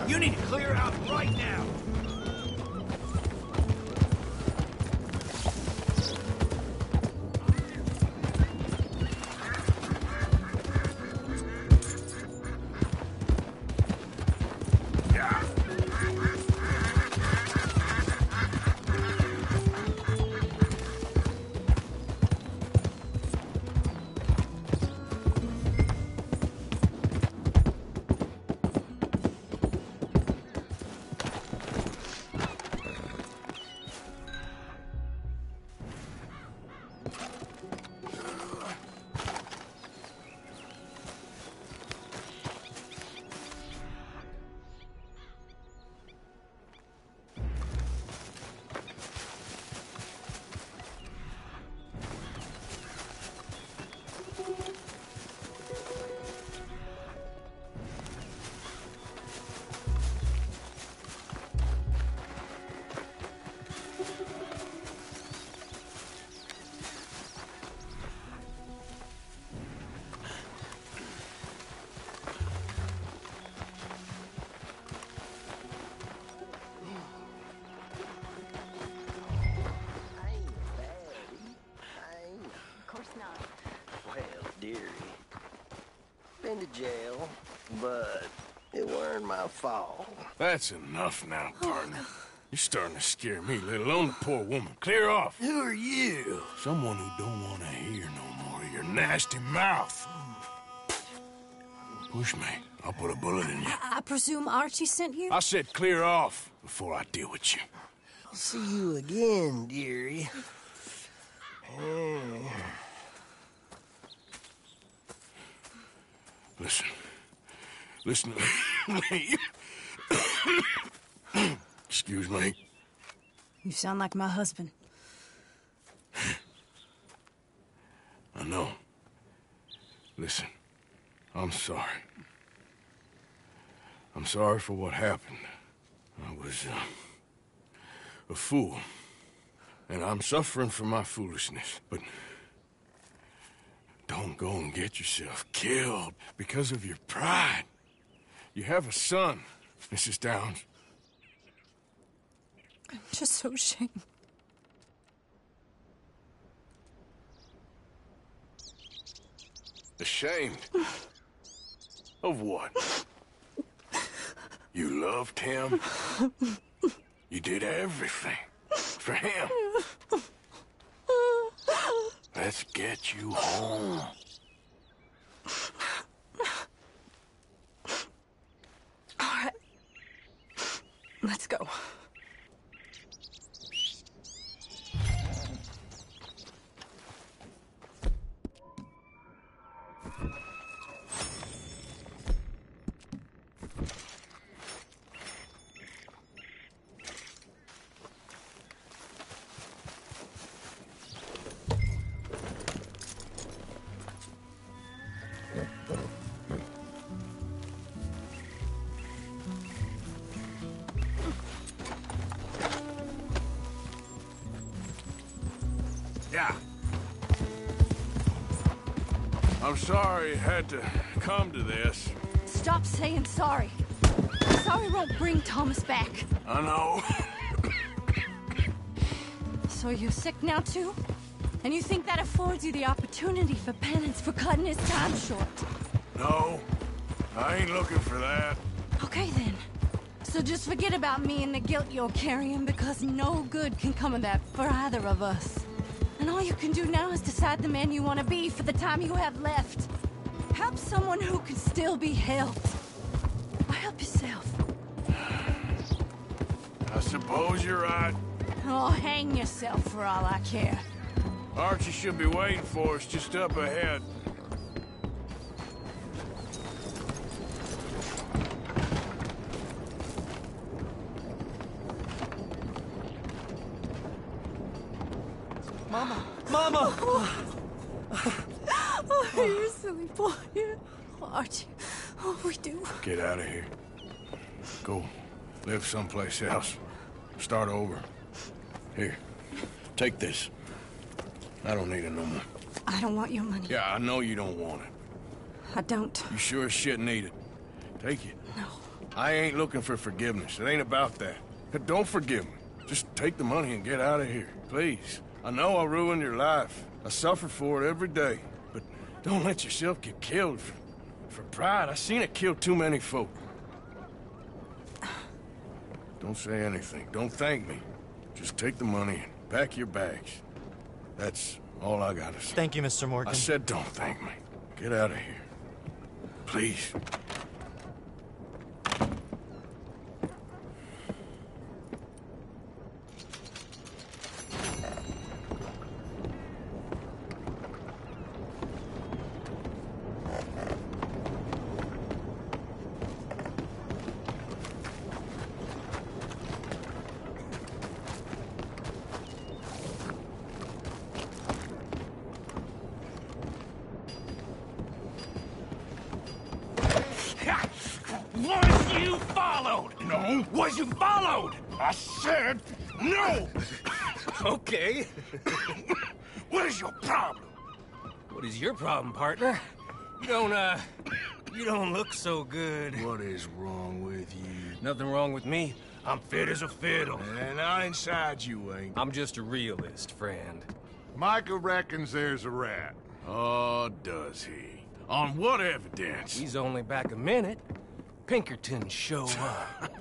You need to clear out right now. Been to jail, but it weren't my fault. That's enough now, partner. You're starting to scare me, let alone the poor woman. Clear off. Who are you? Someone who don't want to hear no more of your nasty mouth. Push me. I'll put a bullet in you. I presume Archie sent you? I said clear off before I deal with you. I'll see you again, dearie. Listen to me. Excuse me. You sound like my husband. I know. Listen, I'm sorry. I'm sorry for what happened. I was a fool. And I'm suffering for my foolishness. But don't go and get yourself killed because of your pride. You have a son, Mrs. Downs. I'm just so ashamed. Ashamed? Of what? You loved him? You did everything for him. Let's get you home. All right. Let's go. Yeah. I'm sorry it had to come to this. Stop saying sorry. Sorry won't bring Thomas back. I know. So you're sick now, too? And you think that affords you the opportunity for penance for cutting his time short? No, I ain't looking for that. Okay, then. So just forget about me and the guilt you're carrying, because no good can come of that for either of us. And all you can do now is decide the man you want to be for the time you have left. Help someone who can still be helped. Or help yourself. I suppose you're right. Oh, hang yourself for all I care. Archie should be waiting for us just up ahead. Mama! Mama! Oh, you silly boy. Oh, Archie. Oh, we do. Get out of here. Go. Live someplace else. Start over. Here. Take this. I don't need it no more. I don't want your money. Yeah, I know you don't want it. I don't. You sure as shit need it. Take it. No. I ain't looking for forgiveness. It ain't about that. Don't forgive me. Just take the money and get out of here, please. I know I ruined your life. I suffer for it every day. But don't let yourself get killed for pride. I seen it kill too many folk. Don't say anything. Don't thank me. Just take the money and pack your bags. That's all I gotta say. Thank you, Mr. Morgan. I said don't thank me. Get out of here. Please. Was you followed? No. Was you followed? I said no! Okay. What is your problem? What is your problem, partner? You don't look so good. What is wrong with you? Nothing wrong with me. I'm fit as a fiddle. And not inside you ain't. I'm just a realist, friend. Micah reckons there's a rat. Oh, does he? On what evidence? He's only back a minute. Pinkerton show up.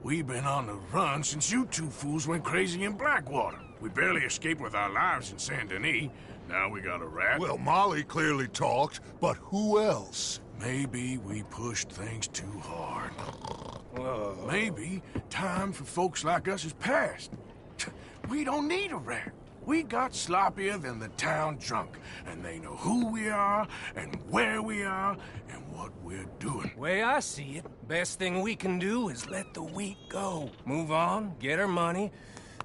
We've been on the run since you two fools went crazy in Blackwater. We barely escaped with our lives in Saint Denis. Now we got a rat. Well, Molly clearly talked, but who else? Maybe we pushed things too hard. Whoa. Maybe time for folks like us is past. We don't need a rat. We got sloppier than the town drunk, and they know who we are, and where we are, and what we're doing. Way I see it, best thing we can do is let the week go. Move on, get our money,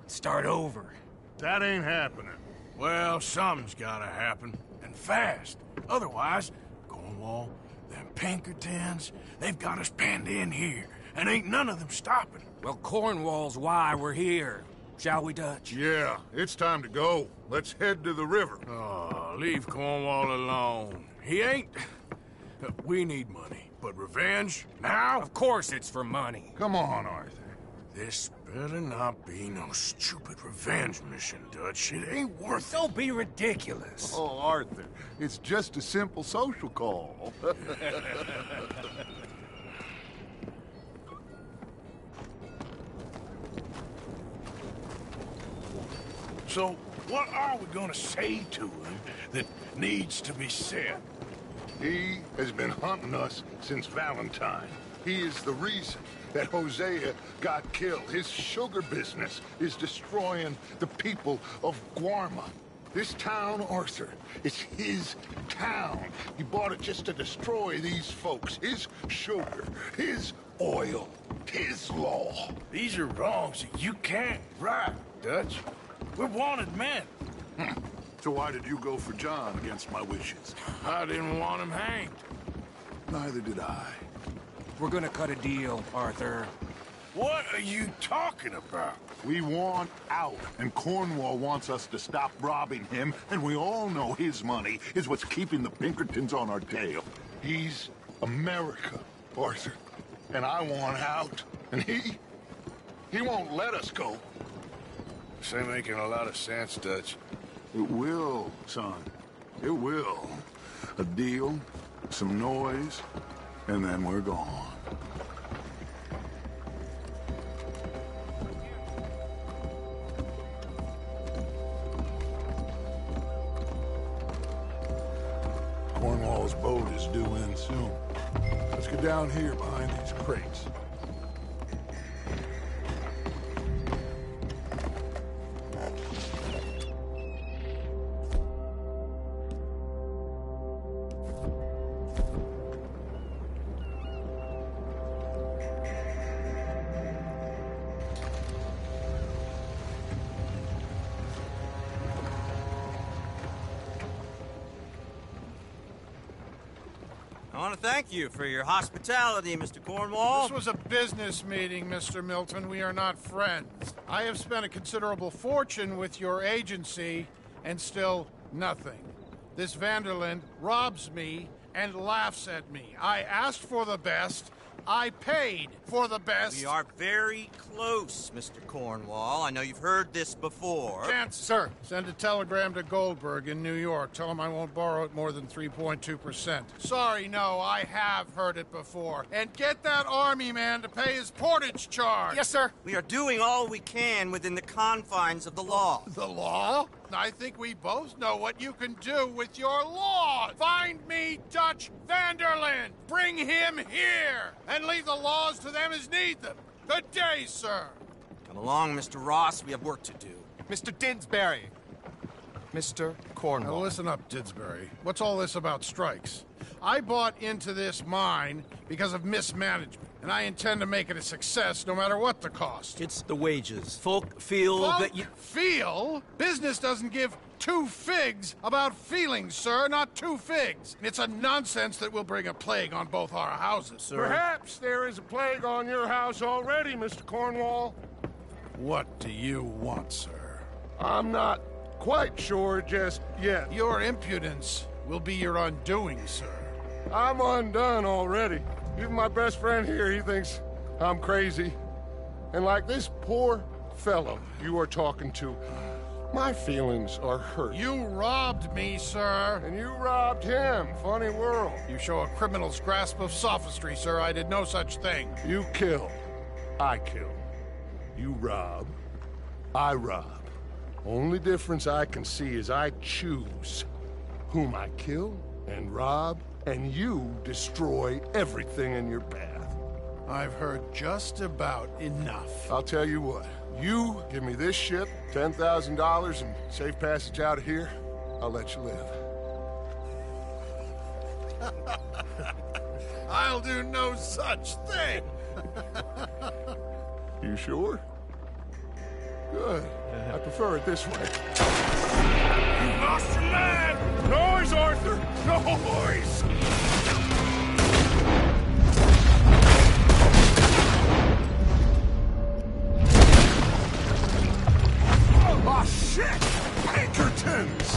start over. That ain't happening. Well, something's gotta happen, and fast. Otherwise, Cornwall, them Pinkertons, they've got us penned in here, and ain't none of them stopping. Well, Cornwall's why we're here. Shall we, Dutch? Yeah, it's time to go. Let's head to the river. Oh, leave Cornwall alone. He ain't... We need money, but revenge? Now? Of course it's for money. Come on, Arthur. This better not be no stupid revenge mission, Dutch. It ain't worth it. Don't be ridiculous. Oh, Arthur, it's just a simple social call. So, what are we gonna say to him that needs to be said? He has been hunting us since Valentine. He is the reason that Hosea got killed. His sugar business is destroying the people of Guarma. This town, Arthur, is his town. He bought it just to destroy these folks. His sugar, his oil, his law. These are wrongs that you can't right, Dutch. We're wanted men. So why did you go for John against my wishes? I didn't want him hanged. Neither did I. We're gonna cut a deal, Arthur. What are you talking about? We want out, and Cornwall wants us to stop robbing him, and we all know his money is what's keeping the Pinkertons on our tail. He's America, Arthur, and I want out, and he won't let us go. This ain't making a lot of sense, Dutch. It will, son. It will. A deal, some noise, and then we're gone. Cornwall's boat is due in soon. Let's get down here behind these crates. I want to thank you for your hospitality, Mr. Cornwall. This was a business meeting, Mr. Milton. We are not friends. I have spent a considerable fortune with your agency, and still nothing. This Vanderland robs me and laughs at me. I asked for the best. I paid for the best. We are very close, Mr. Cornwall. I know you've heard this before. Chance, sir. Send a telegram to Goldberg in New York. Tell him I won't borrow it more than 3.2%. Sorry, no, I have heard it before. And get that army man to pay his portage charge. Yes, sir. We are doing all we can within the confines of the law. The law? I think we both know what you can do with your law. Find me Dutch Vanderlyn. Bring him here. And leave the laws to them as need them. Good day, sir. Come along, Mr. Ross. We have work to do. Mr. Didsbury. Mr. Cornwall. Now listen up, Didsbury. What's all this about strikes? I bought into this mine because of mismanagement, and I intend to make it a success no matter what the cost. It's the wages. Folk feel that you... Feel? Business doesn't give two figs about feelings, sir, not two figs. It's a nonsense that will bring a plague on both our houses, sir. Perhaps there is a plague on your house already, Mr. Cornwall. What do you want, sir? I'm not quite sure just yet. Your impudence will be your undoing, sir. I'm undone already. Even my best friend here, he thinks I'm crazy. And like this poor fellow you are talking to, my feelings are hurt. You robbed me, sir. And you robbed him. Funny world. You show a criminal's grasp of sophistry, sir. I did no such thing. You kill. I kill. You rob. I rob. Only difference I can see is I choose whom I kill and rob, and you destroy everything in your path. I've heard just about enough. I'll tell you what. You give me this ship, $10,000, and safe passage out of here, I'll let you live. I'll do no such thing. You sure? Good. I prefer it this way. You lost your man! Noise, Arthur! Noise! Oh, shit! Pinkertons!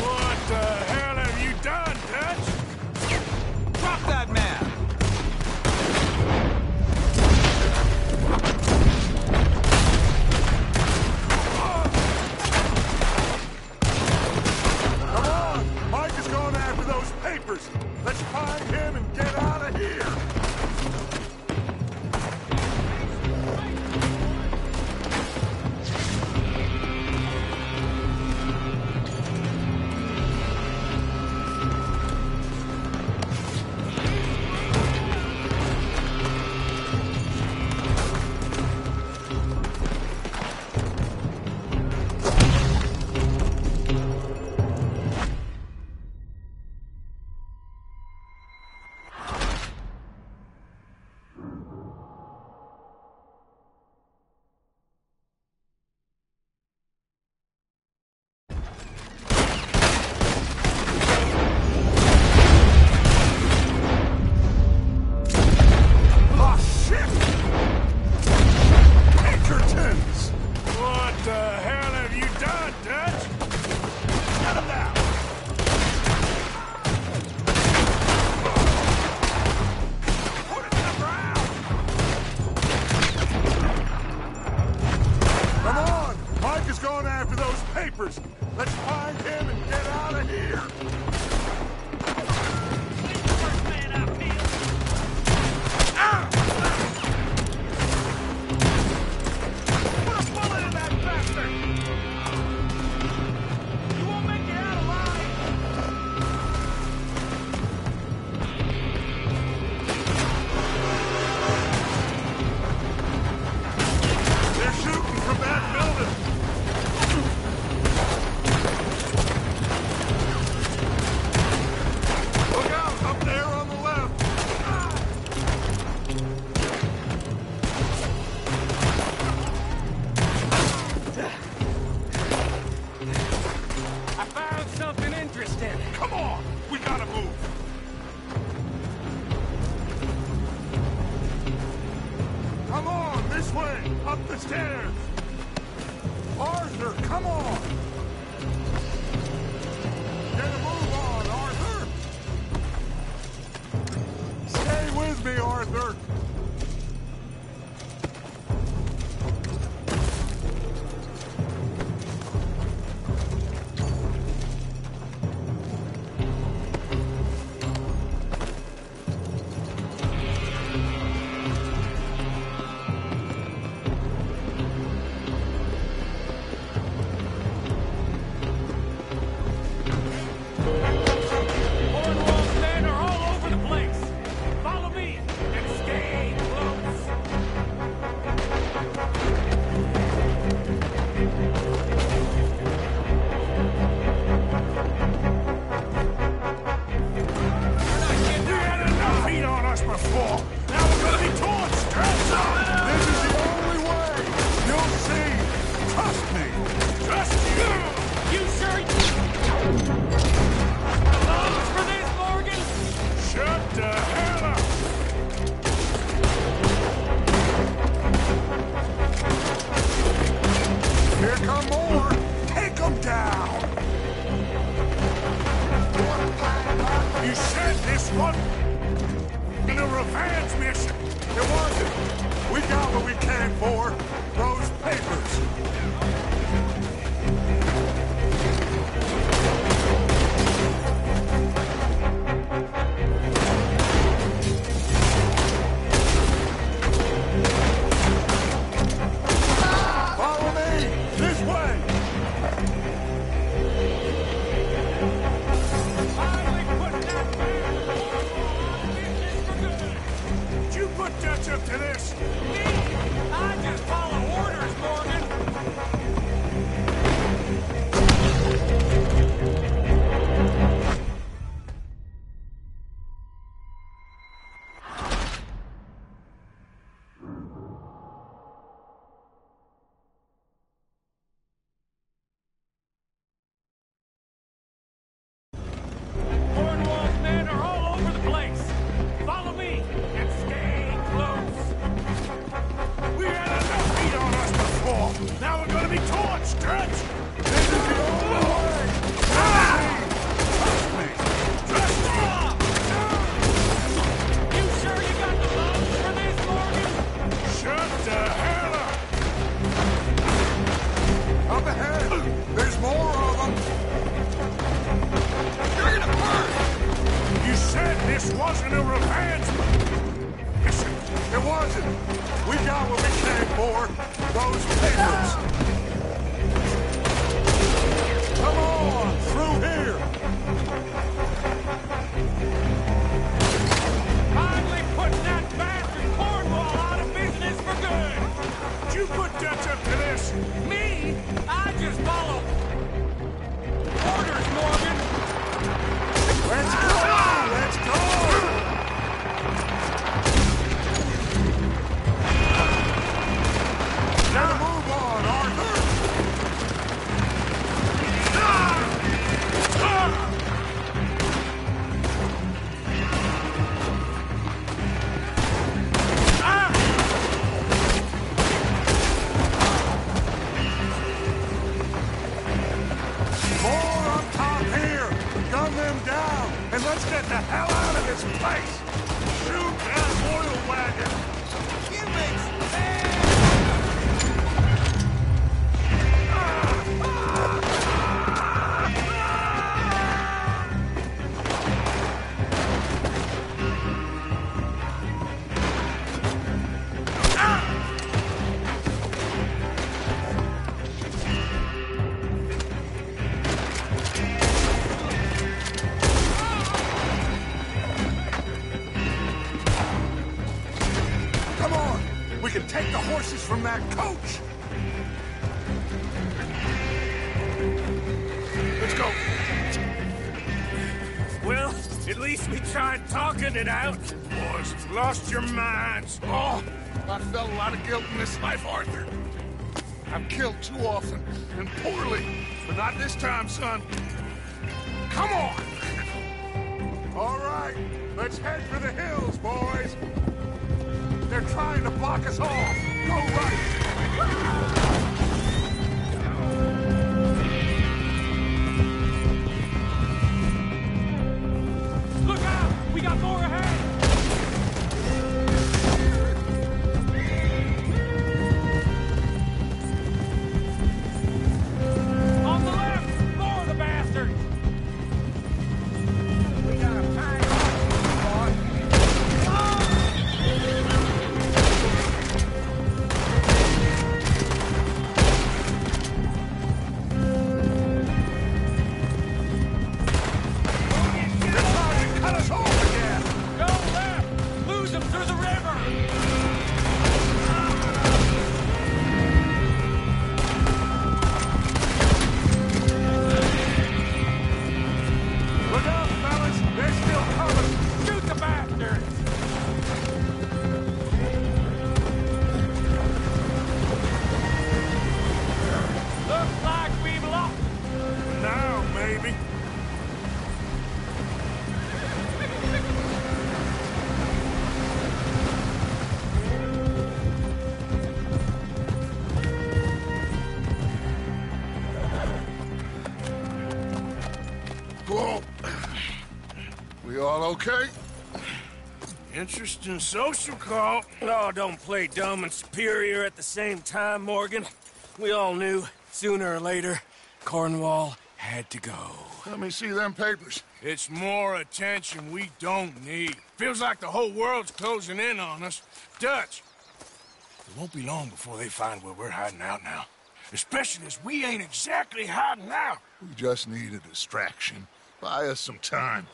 What the hell have you done, Dutch? Drop that man! Come on! Mike is going after those papers! Let's find him and get out of here! Let's find him and get out of here! Up the stairs! Arthur, come on! Get a move on, Arthur! me, Arthur. It out. Boys, you've lost your minds. Oh, I felt a lot of guilt in this life, Arthur. I've killed too often and poorly, but not this time, son. Come on! All right, let's head for the hills, boys. They're trying to block us off. Go right. Look out! We got more ahead! okay? Interesting social call. Oh, don't play dumb and superior at the same time, Morgan. We all knew, sooner or later, Cornwall had to go. Let me see them papers. It's more attention we don't need. Feels like the whole world's closing in on us. Dutch, it won't be long before they find where we're hiding out now. Especially as we ain't exactly hiding out. We just need a distraction. Buy us some time.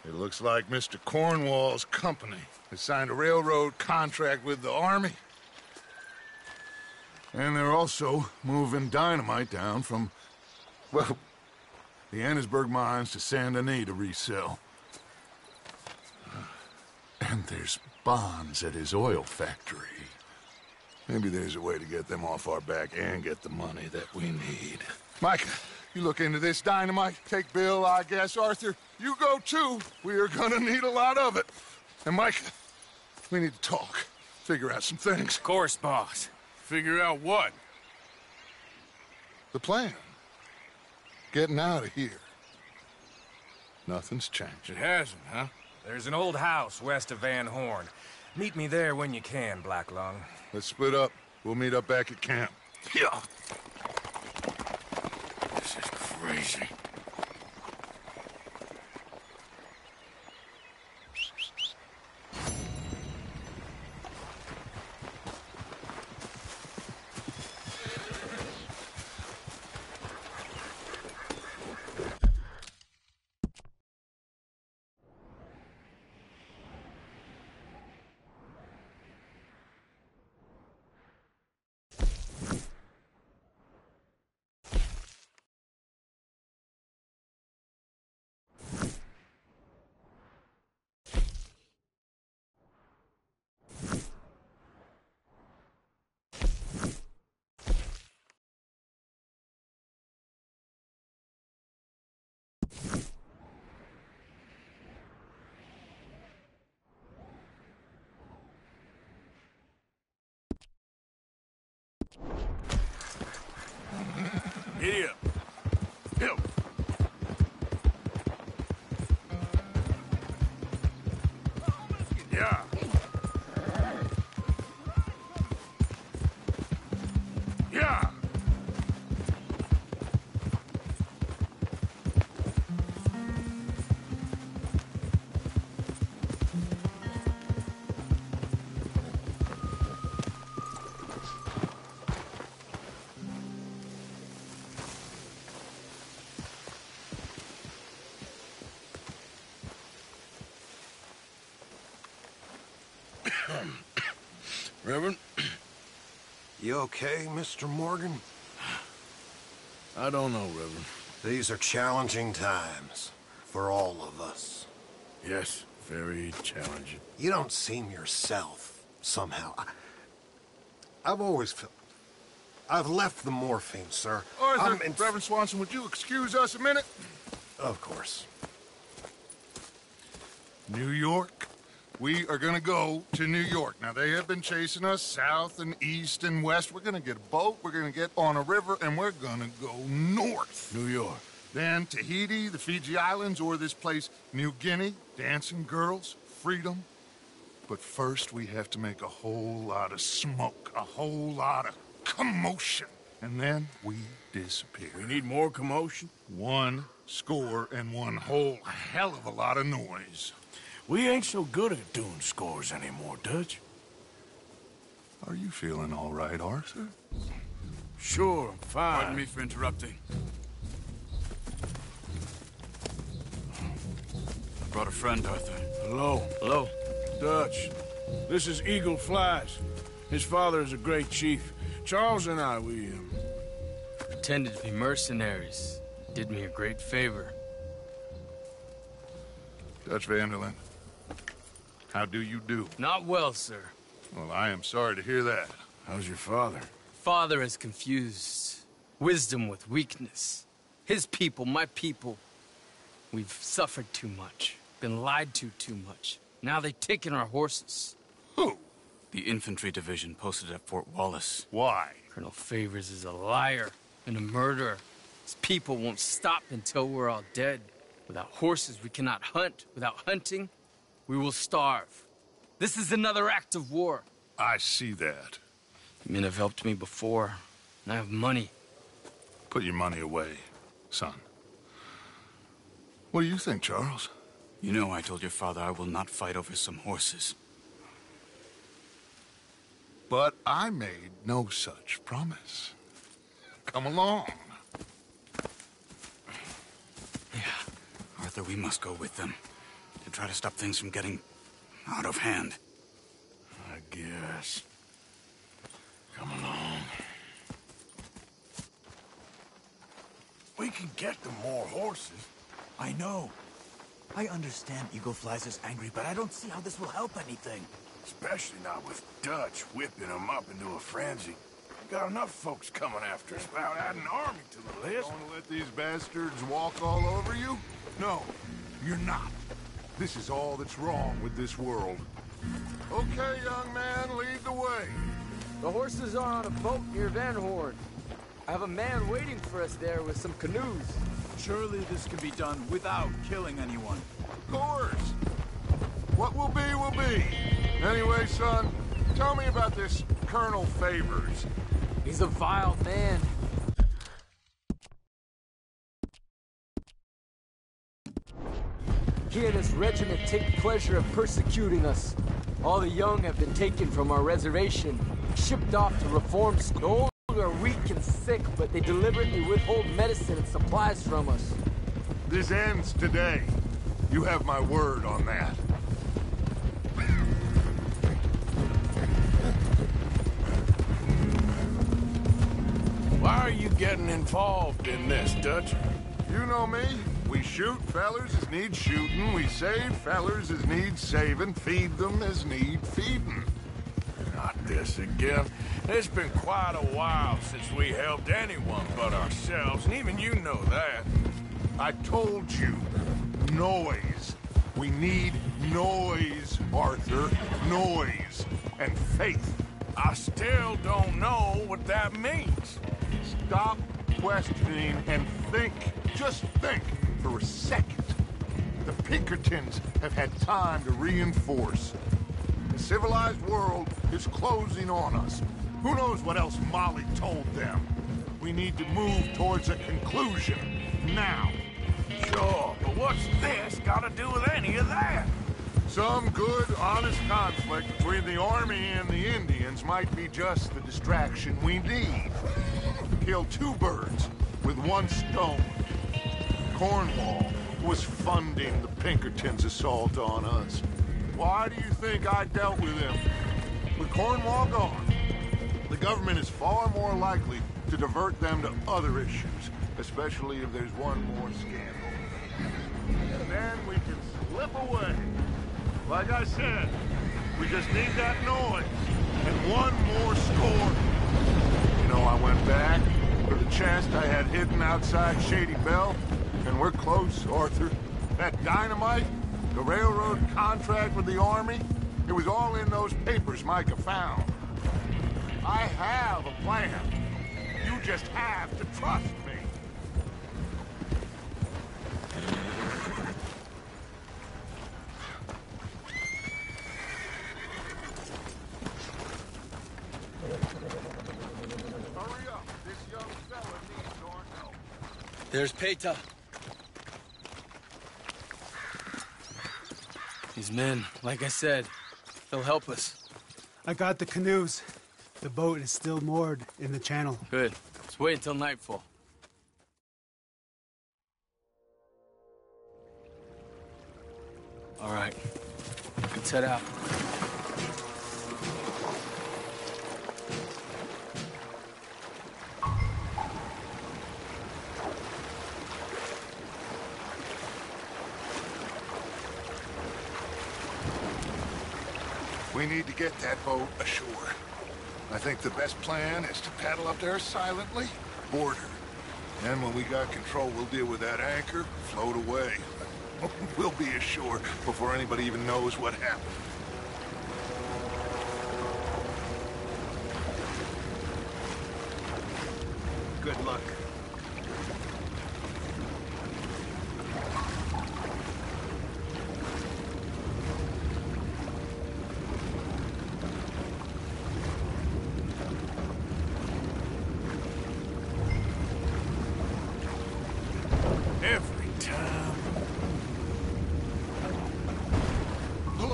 It looks like Mr. Cornwall's company has signed a railroad contract with the Army. And they're also moving dynamite down from, well, the Annesburg mines to Saint Denis to resell. And there's bonds at his oil factory. Maybe there's a way to get them off our back and get the money that we need. Micah, you look into this dynamite. Take Bill, I guess. Arthur, you go too. We are gonna need a lot of it. And Micah, we need to talk. Figure out some things. Of course, boss. Figure out what? The plan. Getting out of here. Nothing's changed. It hasn't, huh? There's an old house west of Van Horn. Meet me there when you can, Black Lung. Let's split up. We'll meet up back at camp. Yeah. This is crazy. Giddy up. Hill. Yeah. Yeah. Reverend? You okay, Mr. Morgan? I don't know, Reverend. These are challenging times for all of us. Yes, very challenging. You don't seem yourself, somehow. I've always felt... I've left the morphine, sir. Arthur, Reverend Swanson, would you excuse us a minute? Of course. New York. We are gonna go to New York. Now, they have been chasing us south and east and west. We're gonna get a boat, we're gonna get on a river, and we're gonna go north. New York. Then Tahiti, the Fiji Islands, or this place, New Guinea, dancing girls, freedom. But first, we have to make a whole lot of smoke, a whole lot of commotion. And then we disappear. We need more commotion? 1 score and 1 whole hell of a lot of noise. We ain't so good at doing scores anymore, Dutch. Are you feeling all right, Arthur? Sure, I'm fine. Pardon me for interrupting. I brought a friend, Arthur. Hello. Hello. Dutch. This is Eagle Flies. His father is a great chief. Charles and I, we pretended to be mercenaries. Did me a great favor. Dutch Vanderlyn, how do you do? Not well, sir. Well, I am sorry to hear that. How's your father? Father has confused wisdom with weakness. His people, my people, we've suffered too much. Been lied to too much. Now they've taken our horses. Who? The infantry division posted at Fort Wallace. Why? Colonel Favors is a liar and a murderer. These people won't stop until we're all dead. Without horses, we cannot hunt. Without hunting, we will starve. This is another act of war. I see that. Men have helped me before, and I have money. Put your money away, son. What do you think, Charles? You know I told your father I will not fight over some horses. But I made no such promise. Come along. Yeah, Arthur, we must go with them to try to stop things from getting out of hand. I guess. Come along. We can get them more horses. I know. I understand Eagle Flies is angry, but I don't see how this will help anything. Especially not with Dutch whipping them up into a frenzy. We got enough folks coming after us without adding an army to the list. Going to let these bastards walk all over you? No, you're not. This is all that's wrong with this world. Okay, young man, lead the way. The horses are on a boat near Van Horn. I have a man waiting for us there with some canoes. Surely this can be done without killing anyone. Of course. What will be, will be. Anyway, son, tell me about this Colonel Favors. He's a vile man. He and his regiment take pleasure of persecuting us. All the young have been taken from our reservation, shipped off to reform school. The old are weak and sick, but they deliberately withhold medicine and supplies from us. This ends today. You have my word on that. Why are you getting involved in this, Dutch? You know me. We shoot fellers as need shooting. We save fellers as need saving. Feed them as need feeding. Not this again. It's been quite a while since we helped anyone but ourselves, and even you know that. I told you. Noise. We need noise, Arthur. Noise. And faith. I still don't know what that means. Stop questioning and think. Just think for a second. The Pinkertons have had time to reinforce. The civilized world is closing on us. Who knows what else Molly told them? We need to move towards a conclusion. Now. Sure, but what's this got to do with any of that? Some good, honest conflict between the army and the Indians might be just the distraction we need. Kill two birds with one stone. Cornwall was funding the Pinkertons' assault on us. Why do you think I dealt with him? With Cornwall gone, the government is far more likely to divert them to other issues, especially if there's one more scandal. And then we can slip away. Like I said, we just need that noise and one more score. You know, I went back for the chest I had hidden outside Shady Bell, and we're close, Arthur. That dynamite, the railroad contract with the army, it was all in those papers Micah found. I have a plan. You just have to trust me. Hurry up. This young fella needs our help. There's Peta. These men, like I said, they'll help us. I got the canoes. The boat is still moored in the channel. Good. Let's wait until nightfall. All right. Let's head out. We need to get that boat ashore. I think the best plan is to paddle up there silently, board her. Then when we got control, we'll deal with that anchor, float away. We'll be ashore before anybody even knows what happened. Good luck.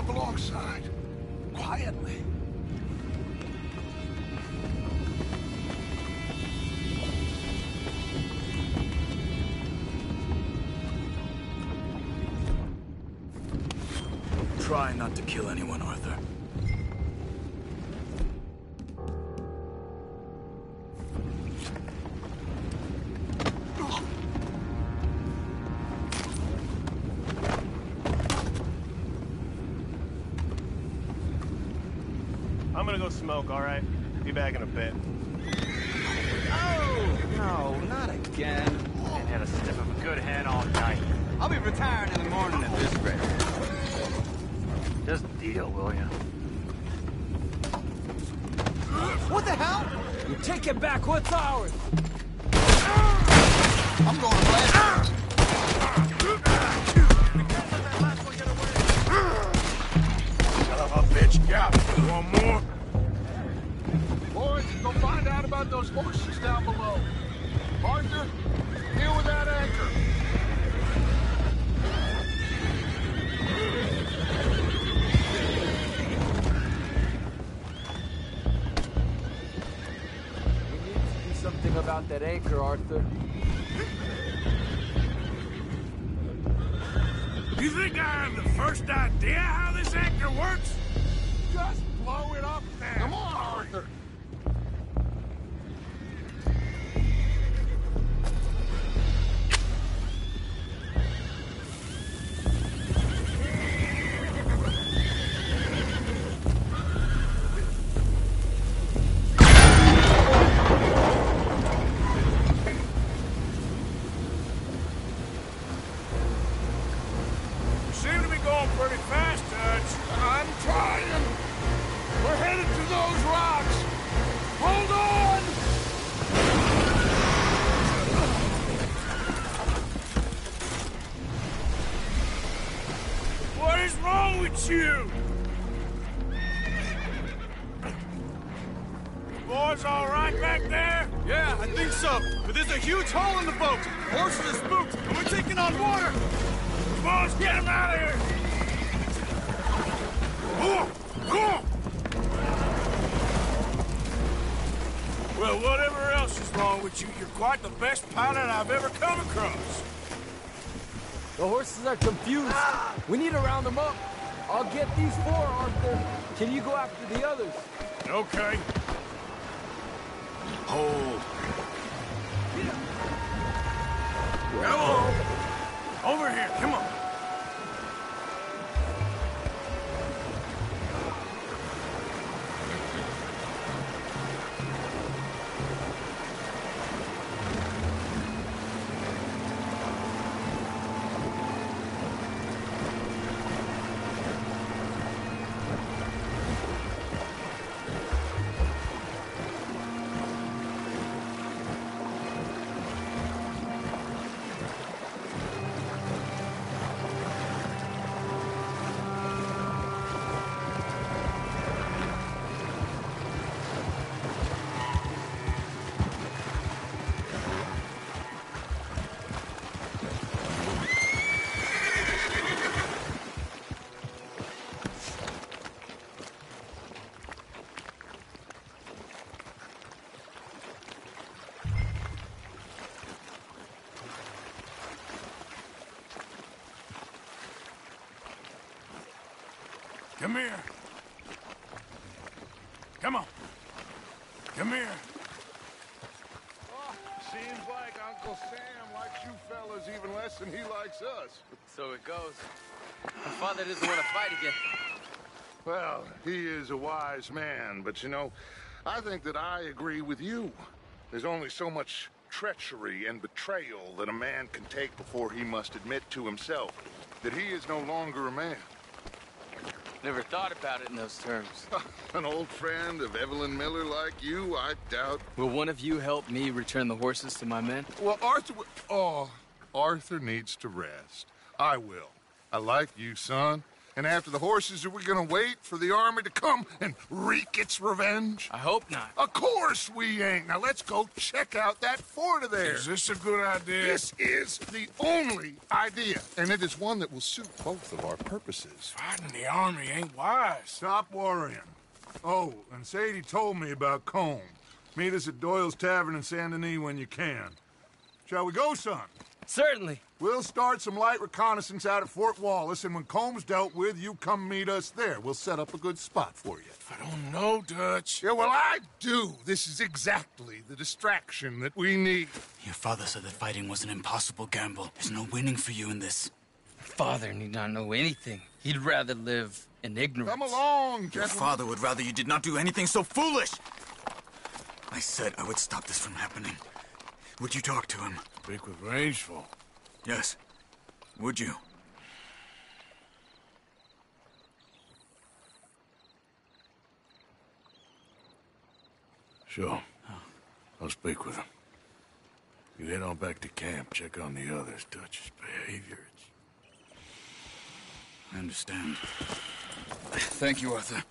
up alongside. Quietly. Try not to kill anyone, Arthur. I'm gonna go smoke, all right? Be back in a bit. Oh, no, not again. Ain't had a sniff of a good hen all night. I'll be retiring in the morning at this rate. Just deal, will you? What the hell? You take it back, what's ours? I'm going to blast. Son of a bitch, yeah. One more. Boys, go find out about those horses down below. Arthur, deal with that anchor. Something about that anchor, Arthur. You think I have the first idea how this anchor works? Just blow it up there. Come on, Arthur. Pretty fast, Dutch. I'm trying. We're headed to those rocks. Hold on! What is wrong with you? Boys all right back there? Yeah, I think so. But there's a huge hole in the boat. Horses are spooked, and we're taking on water. Boys, get him out of here! Well, whatever else is wrong with you, you're quite the best pilot I've ever come across. The horses are confused. We need to round them up. I'll get these 4, Arthur. Can you go after the others? Okay. Hold. Hello. Over here, come on. Come here. Come on. Come here. Oh, seems like Uncle Sam likes you fellas even less than he likes us. So it goes. My father doesn't want to fight again. Well, he is a wise man, but you know, I think that I agree with you. There's only so much treachery and betrayal that a man can take before he must admit to himself that he is no longer a man. Never thought about it in those terms. An old friend of Evelyn Miller like you, I doubt. Will one of you help me return the horses to my men? Well, Arthur... Oh, Arthur needs to rest. I will. I like you, son. And after the horses, are we gonna wait for the army to come and wreak its revenge? I hope not. Of course we ain't. Now let's go check out that fort of theirs. Is this a good idea? This is the only idea, and it is one that will suit both of our purposes. Fighting the army ain't wise. Stop worrying. Oh, and Sadie told me about Combe. Meet us at Doyle's Tavern in Saint Denis when you can. Shall we go, son? Certainly. We'll start some light reconnaissance out at Fort Wallace, and when Comb's dealt with, you come meet us there. We'll set up a good spot for you. I don't know, Dutch. Yeah, well, I do. This is exactly the distraction that we need. Your father said that fighting was an impossible gamble. There's no winning for you in this. Father need not know anything. He'd rather live in ignorance. Come along, Your gentlemen. father would rather you did not do anything so foolish. I said I would stop this from happening. Would you talk to him? Speak with Rangeful. Yes. Would you? Sure. I'll speak with him. You head on back to camp, check on the others. Dutch's behavior. I understand. Thank you, Arthur.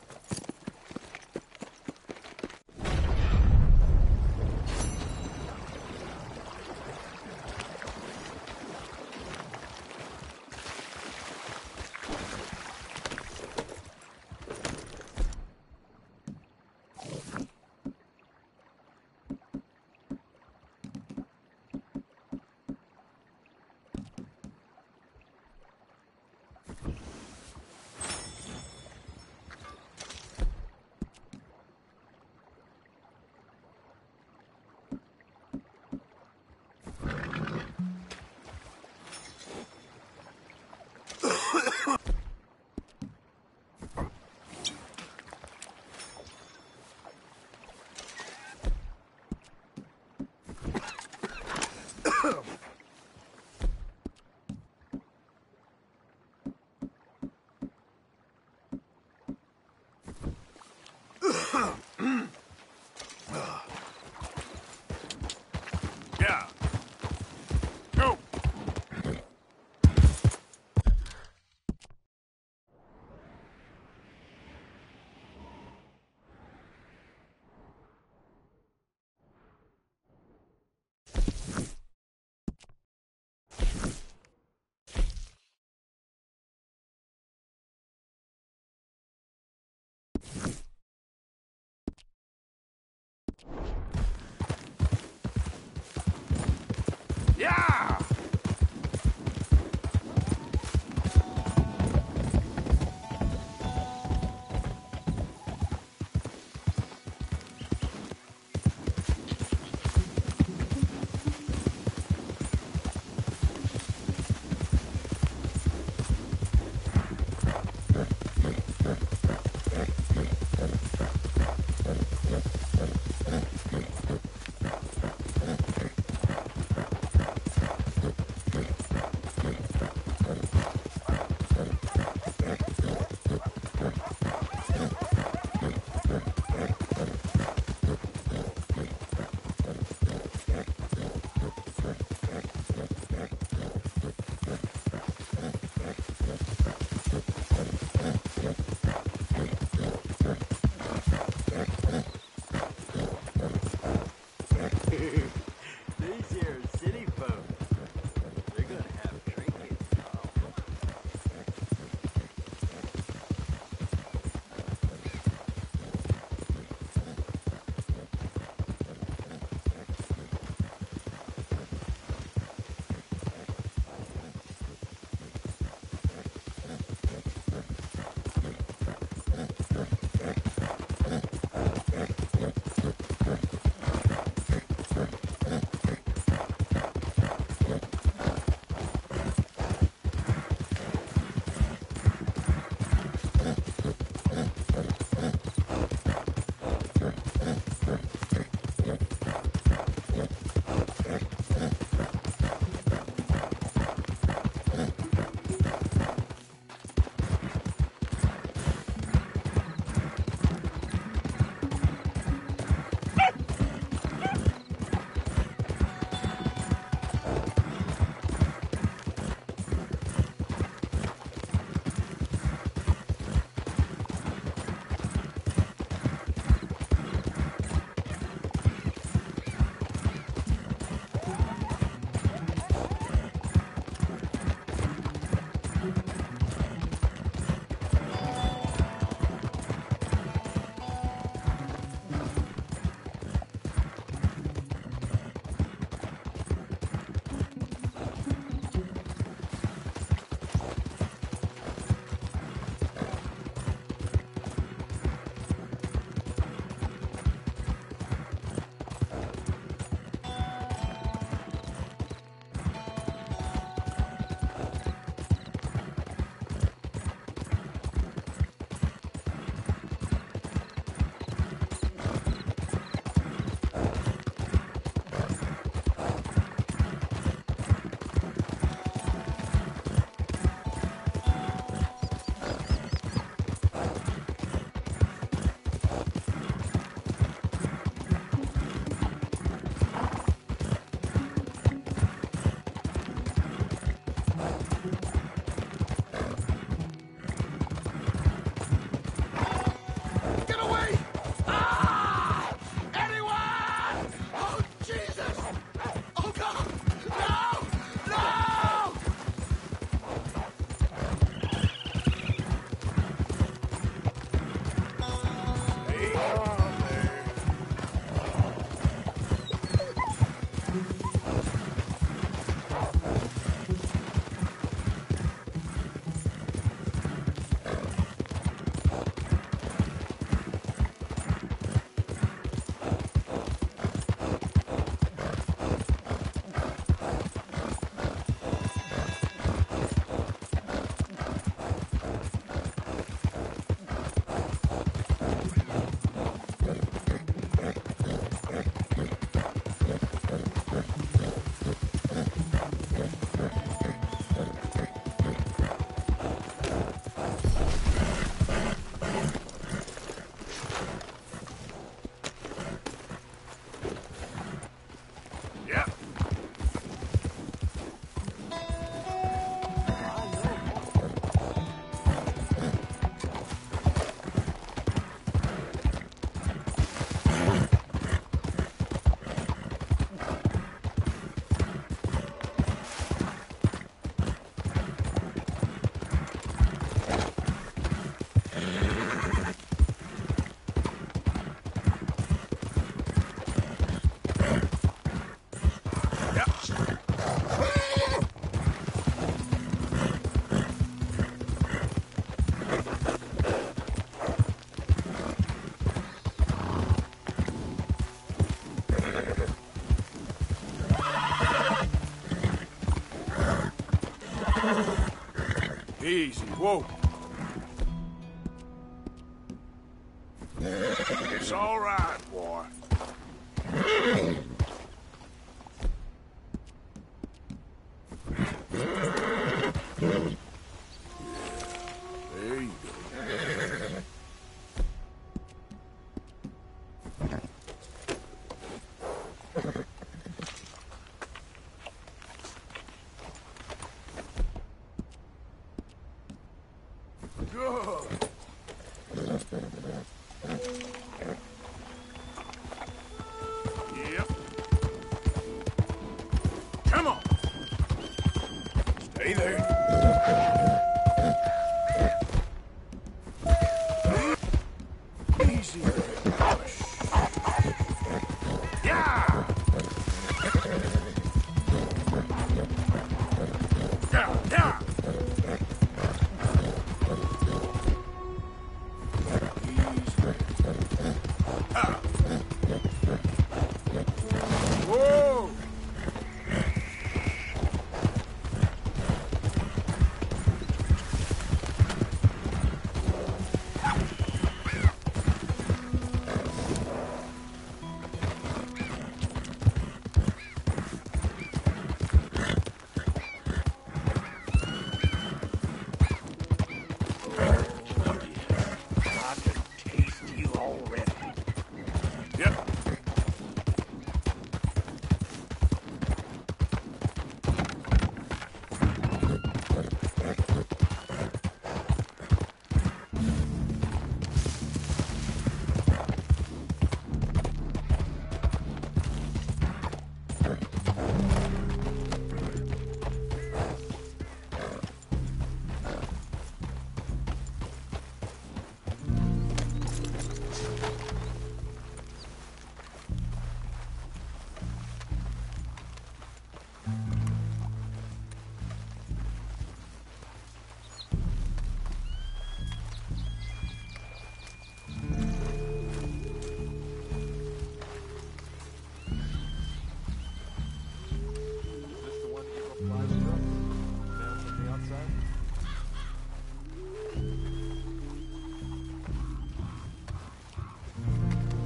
Yeah. Go. Yeah! Hang on there. Easy, whoa. It's all right, boy. There you go. Good. Yep. Come on. Stay there. Easy. Yeah. Yeah, yeah. Whoa! I can taste you already. Yep.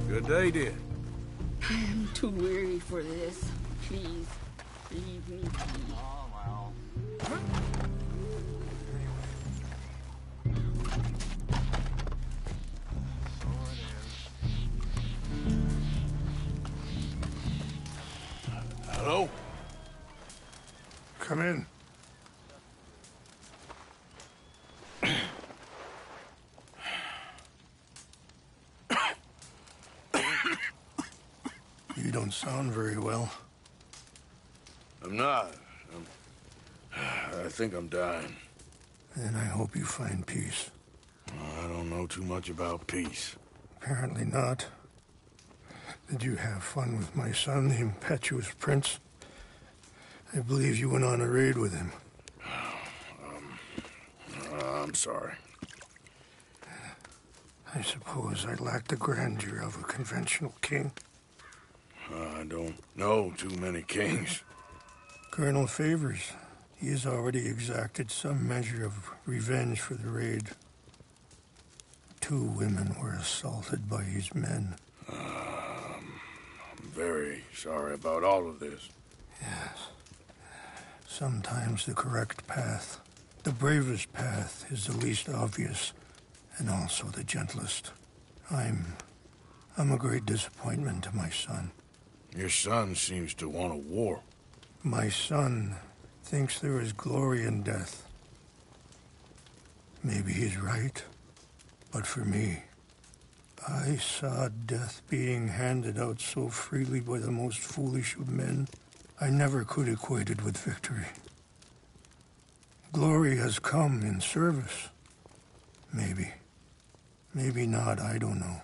Good day, dear. I am too weary for this. Please, leave me be. Oh, well. So it is. Hello? Come in. You don't sound very well. I'm not. I think I'm dying. Then I hope you find peace. I don't know too much about peace. Apparently not. Did you have fun with my son, the impetuous prince? I believe you went on a raid with him. I'm sorry. I suppose I lack the grandeur of a conventional king. I don't know too many kings. Colonel Favors, he has already exacted some measure of revenge for the raid. 2 women were assaulted by his men. I'm very sorry about all of this. Yes. Sometimes the correct path, the bravest path, is the least obvious, and also the gentlest. I'm a great disappointment to my son. Your son seems to want a war. My son thinks there is glory in death. Maybe he's right, but for me, I saw death being handed out so freely by the most foolish of men, I never could equate it with victory. Glory has come in service. Maybe. Maybe not, I don't know.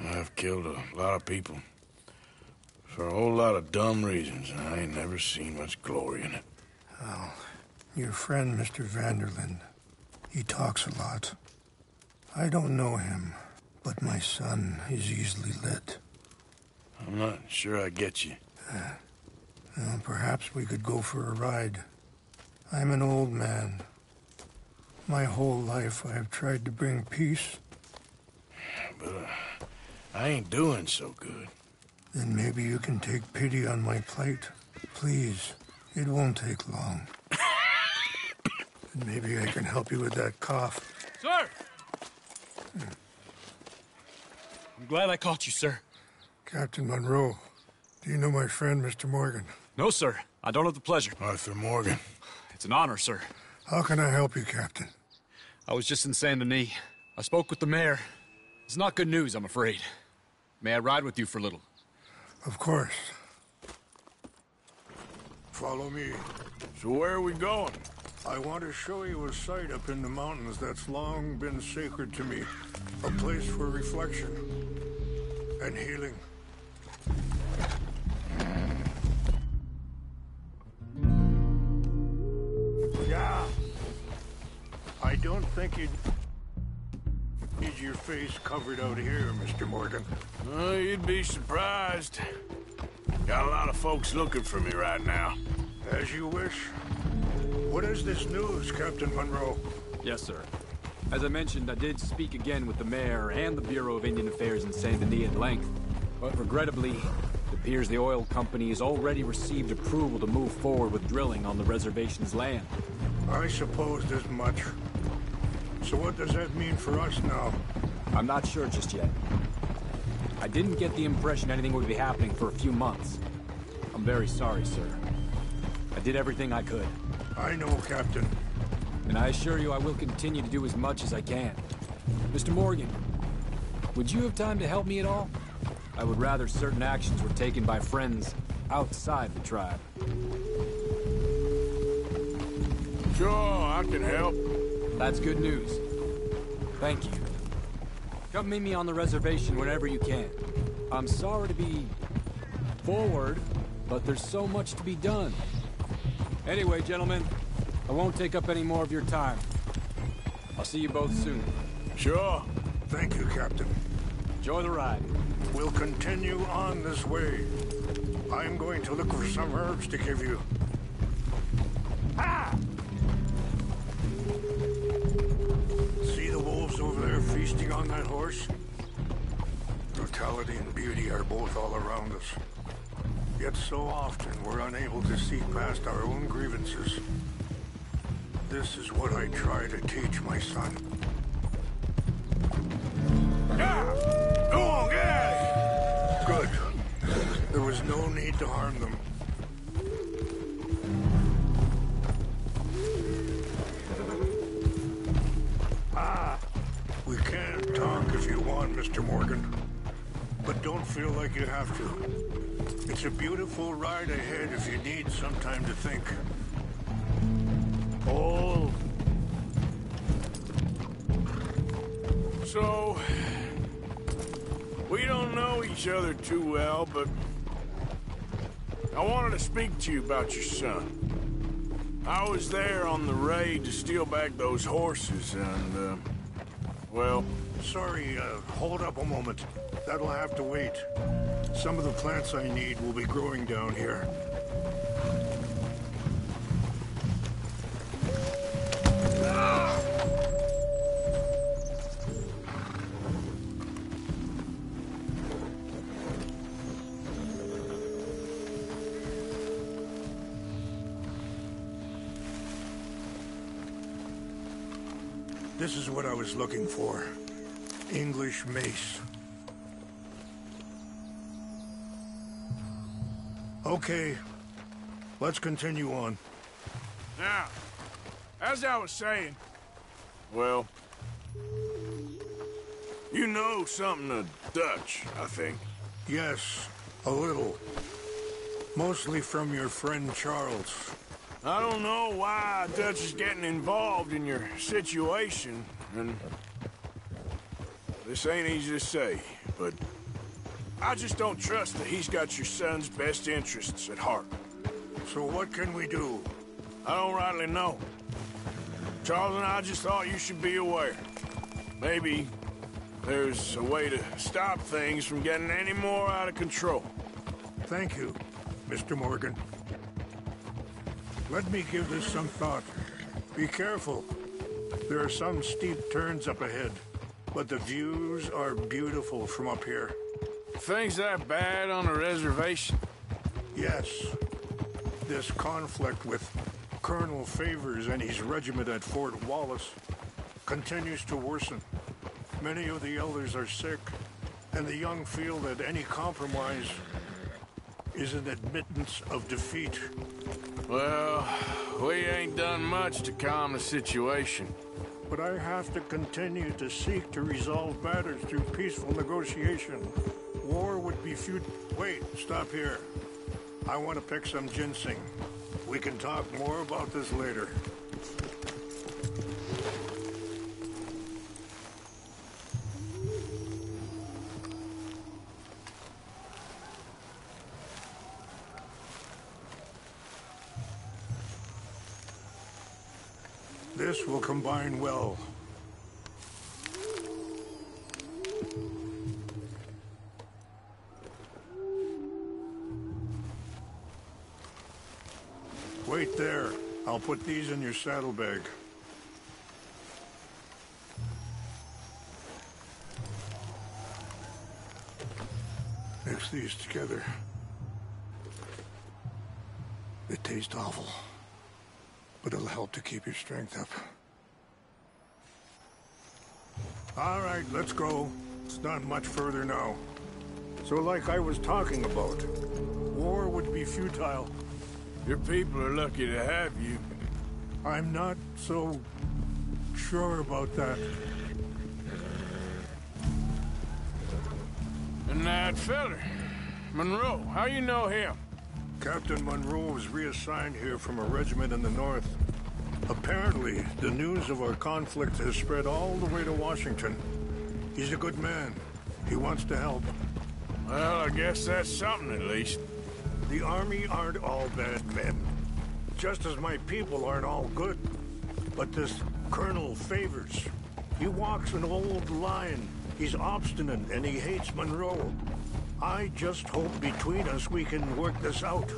I've killed a lot of people. For a whole lot of dumb reasons, and I ain't never seen much glory in it. Well, your friend, Mr. Vanderlyn, he talks a lot. I don't know him, but my son is easily led. I'm not sure I get you. Well, perhaps we could go for a ride. I'm an old man. My whole life I have tried to bring peace. But I ain't doing so good. Then maybe you can take pity on my plight. Please, it won't take long. And maybe I can help you with that cough. Sir! I'm glad I caught you, sir. Captain Monroe, do you know my friend, Mr. Morgan? No, sir. I don't have the pleasure. Arthur Morgan. It's an honor, sir. How can I help you, Captain? I was just in Saint Denis. I spoke with the mayor. It's not good news, I'm afraid. May I ride with you for a little? Of course. Follow me. So where are we going? I want to show you a site up in the mountains that's long been sacred to me. A place for reflection and healing. Yeah. I don't think you'd need your face covered out here, Mr. Morgan. You'd be surprised. Got a lot of folks looking for me right now. As you wish. What is this news, Captain Monroe? Yes, sir. As I mentioned, I did speak again with the mayor and the Bureau of Indian Affairs in Saint Denis at length. But regrettably, it appears the oil company has already received approval to move forward with drilling on the reservation's land. I supposed as much. So what does that mean for us now? I'm not sure just yet. I didn't get the impression anything would be happening for a few months. I'm very sorry, sir. I did everything I could. I know, Captain. And I assure you I will continue to do as much as I can. Mr. Morgan, would you have time to help me at all? I would rather certain actions were taken by friends outside the tribe. Sure, I can help. That's good news. Thank you. Come meet me on the reservation whenever you can. I'm sorry to be forward, but there's so much to be done. Anyway, gentlemen, I won't take up any more of your time. I'll see you both soon. Sure. Thank you, Captain. Enjoy the ride. We'll continue on this way. I'm going to look for some herbs to give you. Ah! See the wolves over there feasting on that horse? Brutality and beauty are both all around us. Yet so often we're unable to see past our own grievances. This is what I try to teach my son. Yeah! Go on, get out of here! Good. There was no need to harm them. We can talk if you want, Mr. Morgan. But don't feel like you have to. It's a beautiful ride ahead if you need some time to think. Oh. So, We don't know each other too well, but I wanted to speak to you about your son. I was there on the raid to steal back those horses, and, well... Sorry, hold up a moment. That'll have to wait. Some of the plants I need will be growing down here. This is what I was looking for. English mace. Okay, let's continue on. Now, as I was saying, well, you know something of Dutch, I think. Yes, a little. Mostly from your friend Charles. I don't know why Dutch is getting involved in your situation, and this ain't easy to say, but I just don't trust that he's got your son's best interests at heart. So what can we do? I don't rightly know. Charles and I just thought you should be aware. Maybe there's a way to stop things from getting any more out of control. Thank you, Mr. Morgan. Let me give this some thought. Be careful. There are some steep turns up ahead, but the views are beautiful from up here. Things that bad on a reservation? Yes. This conflict with Colonel Favors and his regiment at Fort Wallace continues to worsen. Many of the elders are sick, and the young feel that any compromise is an admittance of defeat. Well, we ain't done much to calm the situation. But I have to continue to seek to resolve matters through peaceful negotiation. War would be futile. Wait, stop here. I want to pick some ginseng. We can talk more about this later. This will combine well. Wait there. I'll put these in your saddlebag. Mix these together. They taste awful, but it'll help to keep your strength up. All right, let's go. It's not much further now. So like I was talking about, war would be futile. Your people are lucky to have you. I'm not so sure about that. And that feller, Monroe, how you know him? Captain Monroe was reassigned here from a regiment in the north. Apparently, the news of our conflict has spread all the way to Washington. He's a good man. He wants to help. Well, I guess that's something at least. The army aren't all bad men. Just as my people aren't all good. But this Colonel Favors, he walks an old line. He's obstinate and he hates Monroe. I just hope between us we can work this out.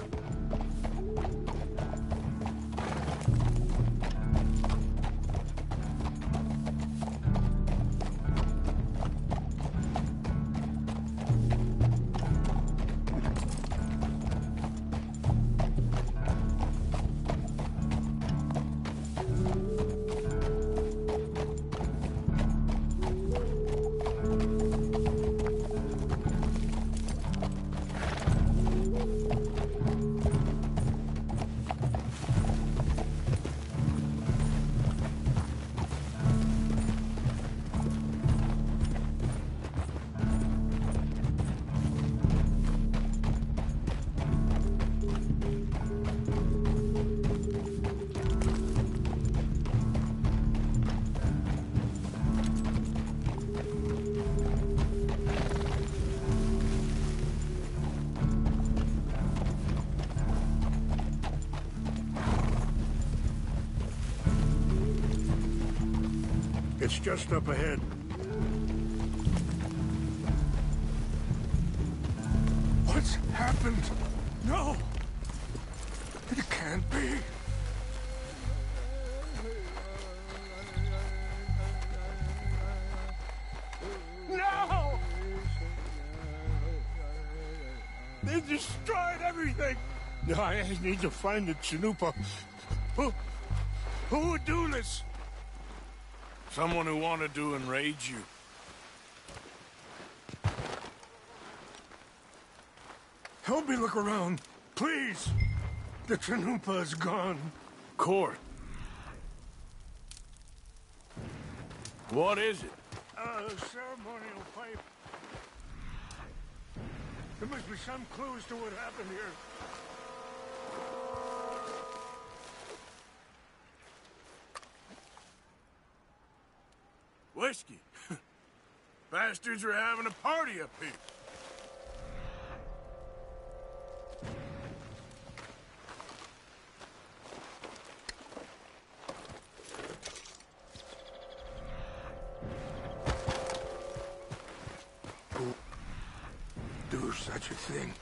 It's just up ahead. What's happened? No! It can't be. No! They destroyed everything! No, I need to find the Chanupa. Who would do this? Someone who wanted to enrage you. Help me look around, please. The Chanupa is gone. Court. What is it? A ceremonial pipe. There must be some clues to what happened here. Whiskey. Bastards are having a party up here. Who do such a thing?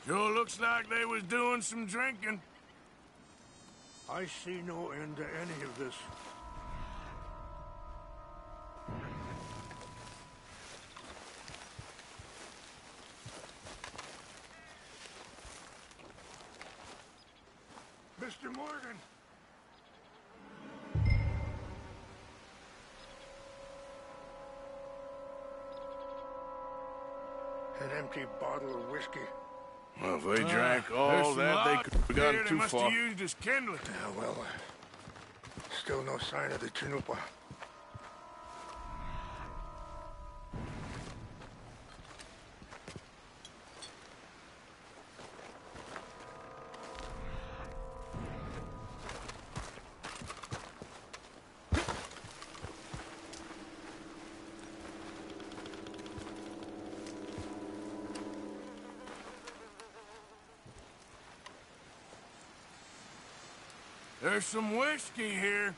Sure looks like they was doing some drinking. I see no end to any of this. Mr. Morgan! An empty bottle of whiskey. Well, if they drank all that, they could have gotten too far. They must have used as kindling. Yeah, well, still no sign of the Chanupa. There's some whiskey here.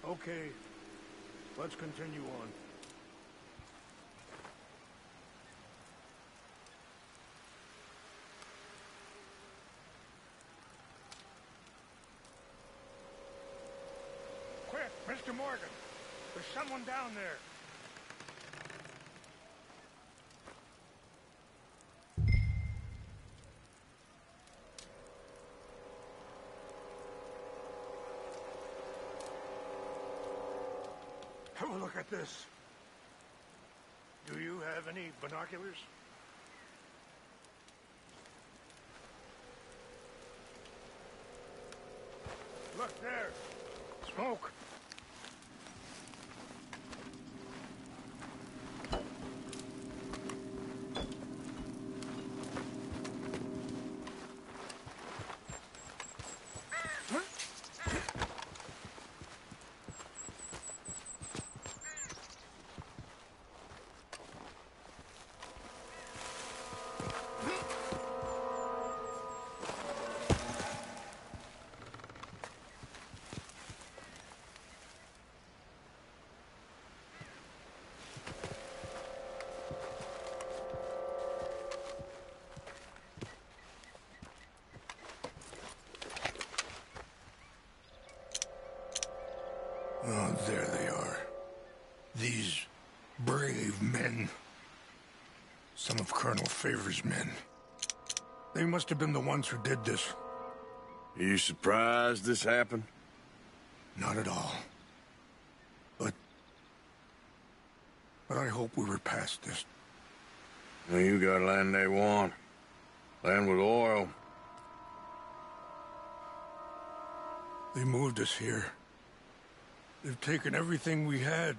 Okay, let's continue on. Quick, Mr. Morgan. There's someone down there. Have a look at this. Do you have any binoculars? Look there. Smoke. Oh, there they are. These brave men. Some of Colonel Favor's men. They must have been the ones who did this. Are you surprised this happened? Not at all. But I hope we were past this. Well, you got land they want. Land with oil. They moved us here. They've taken everything we had.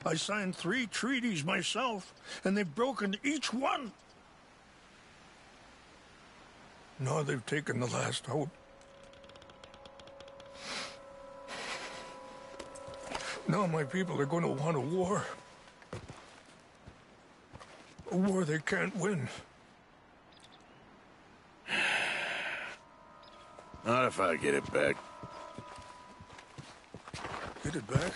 I signed 3 treaties myself, and they've broken each one. Now they've taken the last hope. Now my people are going to want a war. A war they can't win. Not if I get it back. Get it back?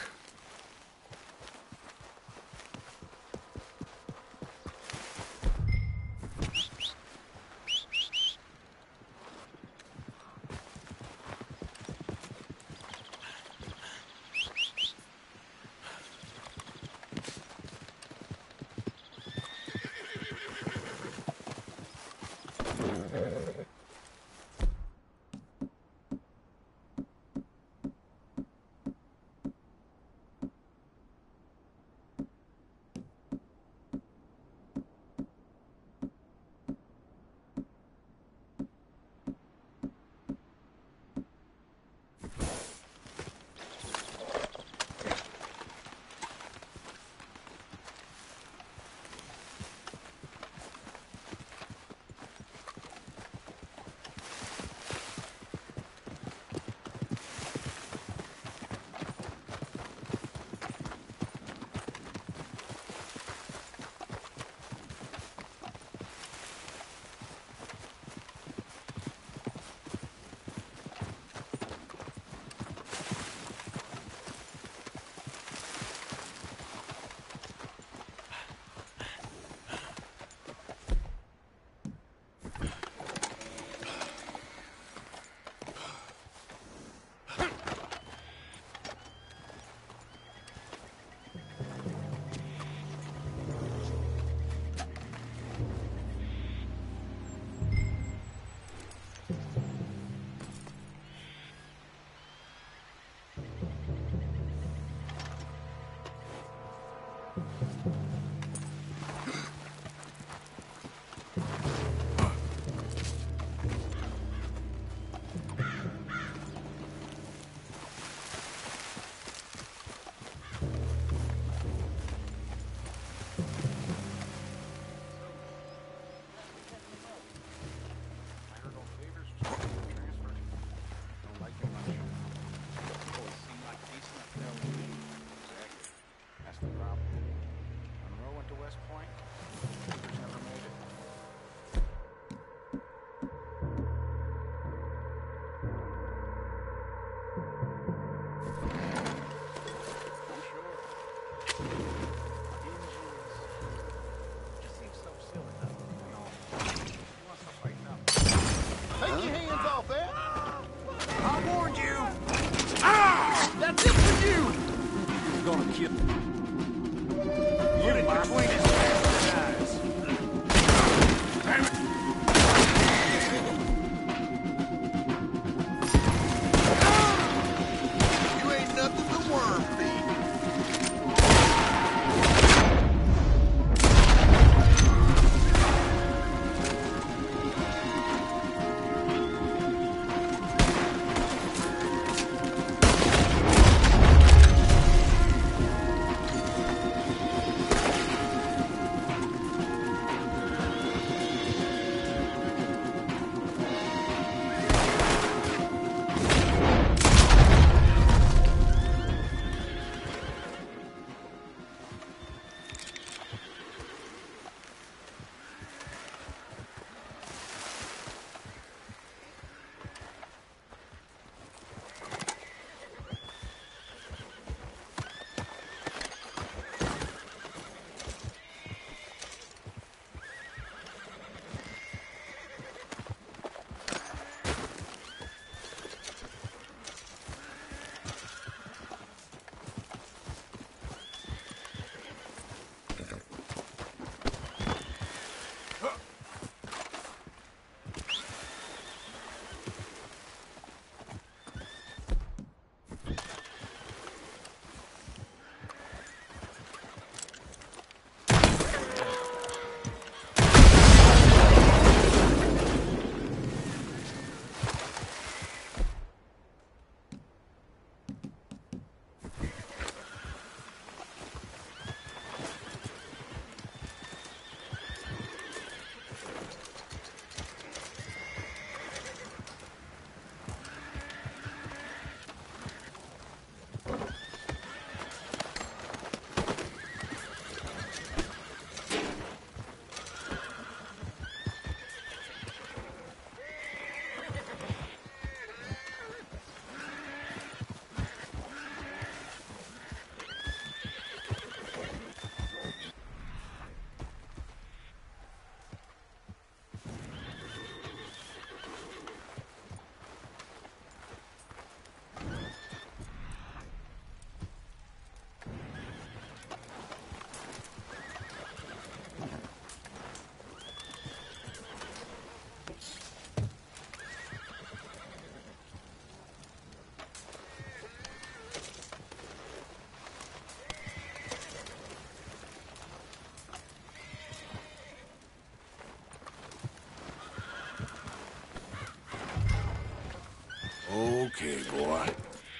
Okay, boy.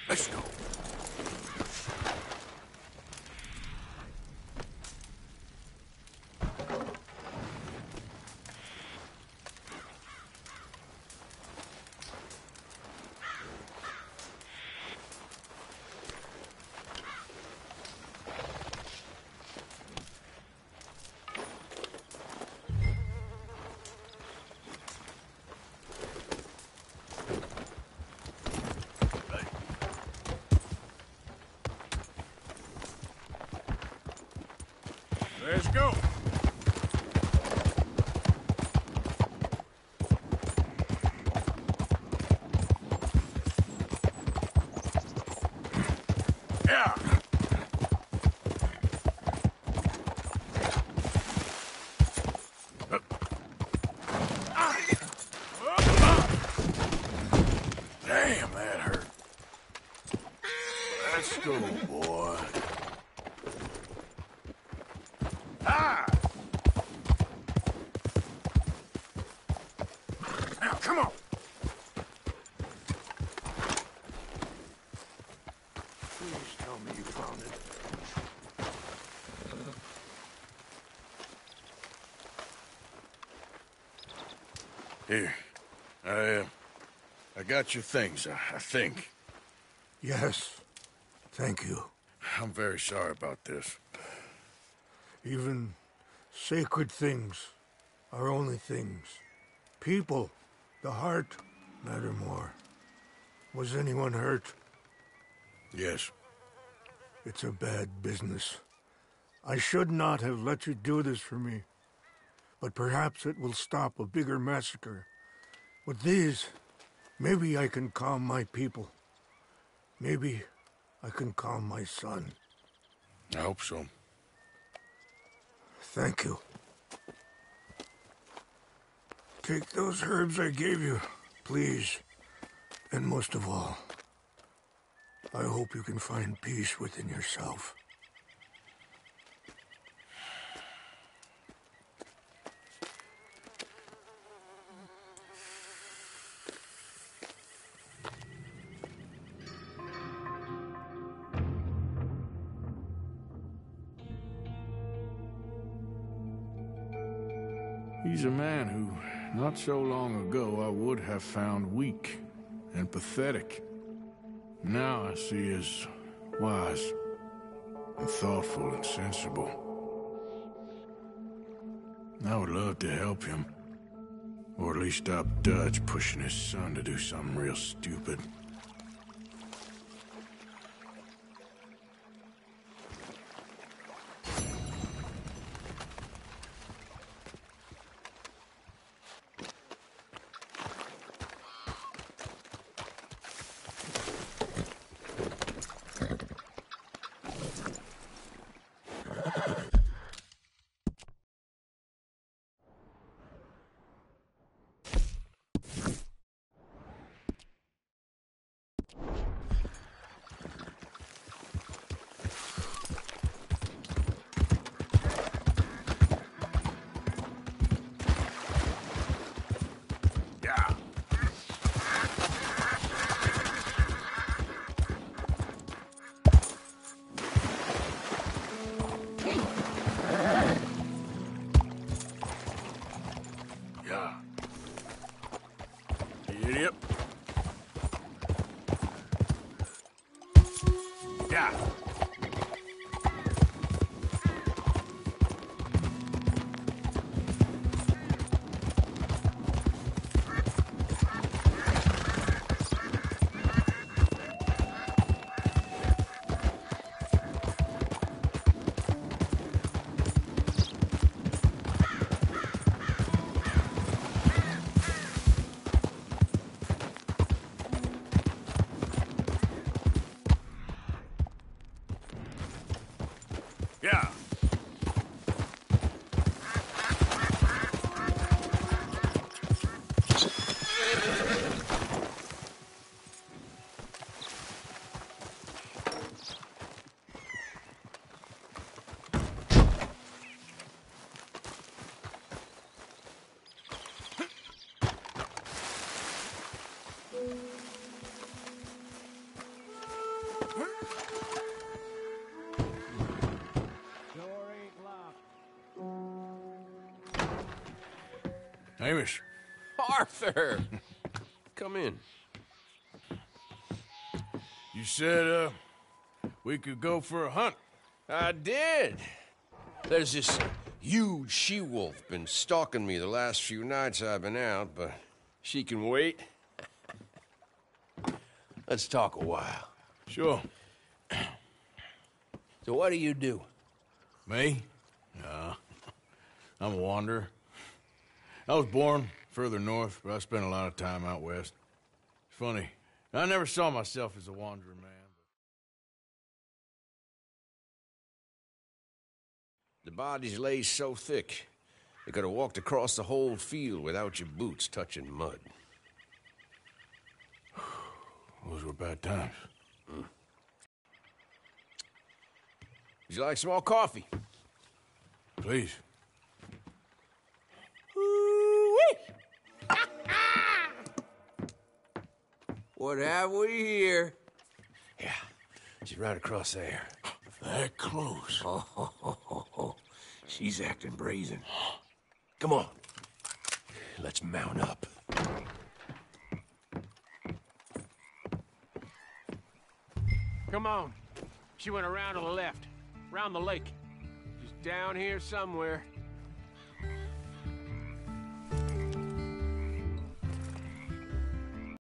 Let's go. Let's go. Yeah. Damn, that hurt. Let's go, boy. Ah! Now, come on. Please tell me you found it. Here. I got your things, I think. Yes. Thank you. I'm very sorry about this. Even sacred things are only things. People, the heart, matter more. Was anyone hurt? Yes. It's a bad business. I should not have let you do this for me. But perhaps it will stop a bigger massacre. With these, maybe I can calm my people. Maybe I can calm my son. I hope so. Thank you. Take those herbs I gave you, please. And most of all, I hope you can find peace within yourself. He's a man who, not so long ago, I would have found weak and pathetic. Now I see as wise and thoughtful and sensible. I would love to help him, or at least stop Dutch pushing his son to do something real stupid. Idiot. Yeah. Hamish. Arthur! Come in. You said, we could go for a hunt. I did. There's this huge she-wolf been stalking me the last few nights I've been out, but she can wait. Let's talk a while. Sure. So what do you do? Me? I'm a wanderer. I was born further north, but I spent a lot of time out west. It's funny. I never saw myself as a wanderer, man. The bodies lay so thick, you could have walked across the whole field without your boots touching mud. Those were bad times. Would you like some more coffee? Please. What have we here? Yeah, she's right across there. That close. Oh, she's acting brazen. Come on. Let's mount up. Come on. She went around to the left, round the lake. She's down here somewhere.